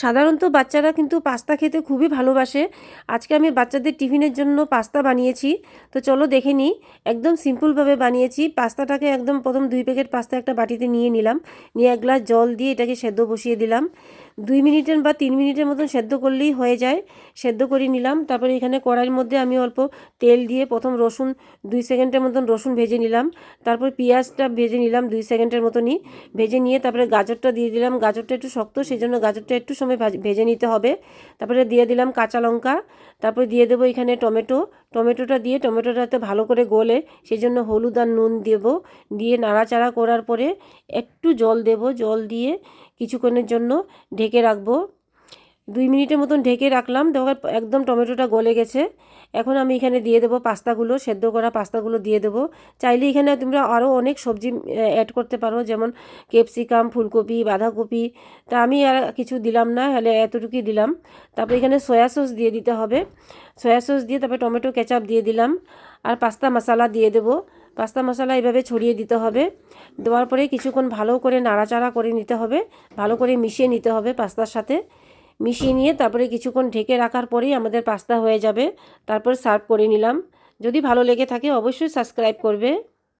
সাধারণত বাচ্চারা কিন্তু পাস্তা খেতে খুবই ভালোবাসে। আজকে আমি বাচ্চাদের টিফিনের জন্য পাস্তা বানিয়েছি। তো চলো দেখে নিই। একদম সিম্পলভাবে বানিয়েছি। পাস্তাটাকে একদম প্রথম 2 প্যাকেট পাস্তা একটা বাটিতে নিয়ে নিলাম। নিয়ে 1 গ্লাস জল দিয়ে এটাকে সেদ্ধ বসিয়ে দিলাম। 2 মিনিটের বা 3 মিনিটের মতন সেদ্ধ করলেই হয়ে যায়। সেদ্ধ করে নিলাম। তারপরে এখানে কড়াইয়ের মধ্যে আমি অল্প তেল দিয়ে প্রথম রসুন 2 সেকেন্ডের মতন রসুন ভেজে নিলাম। তারপর পেঁয়াজটা ভেজে নিলাম 2 সেকেন্ডের মতনই। ভেজে নিয়ে তারপরে গাজরটা দিয়ে দিলাম। গাজরটা একটু শক্ত, সেজন্য গাজরটা একটু সময় ভেজে নিতে হবে। তারপরে দিয়ে দিলাম কাঁচা লঙ্কা। তারপরে দিয়ে দেবো এখানে টমেটো। টমেটোটা দিয়ে টমেটোটাতে ভালো করে গলে সেজন্য হলুদ আর নুন দেবো। দিয়ে নাড়াচাড়া করার পরে একটু জল দেব। জল দিয়ে কিছুক্ষণের জন্য ঢেকে রাখবো। 2 মিনিটের মতন ঢেকে রাখলাম। দেখো একদম টমেটোটা গলে গেছে। এখন আমি এখানে দিয়ে দেবো পাস্তাগুলো, সেদ্ধ করা পাস্তাগুলো দিয়ে দেবো। চাইলে এখানে তোমরা আরও অনেক সবজি অ্যাড করতে পারো, যেমন ক্যাপসিকাম, ফুলকপি, বাঁধাকপি। তা আমি আর কিছু দিলাম না, হলে এতটুকুই দিলাম। তারপরে এখানে সয়া সস দিয়ে দিতে হবে। সয়া সস দিয়ে তারপরে টমেটো কেচাপ দিয়ে দিলাম। আর পাস্তা মশলা দিয়ে দেবো। পাস্তা মশলা এভাবে ছড়িয়ে দিতে হবে। দেওয়ার পরে কিছুক্ষণ ভালো করে নাড়াচাড়া করে নিতে হবে। ভালো করে মিশিয়ে নিতে হবে পাস্তার সাথে। মিশিয়ে নিয়ে তারপরে কিছুক্ষণ ঢেকে রাখার পরেই আমাদের পাস্তা হয়ে যাবে। তারপর সার্ভ করে নিলাম। যদি ভালো লেগে থাকে অবশ্যই সাবস্ক্রাইব করবে।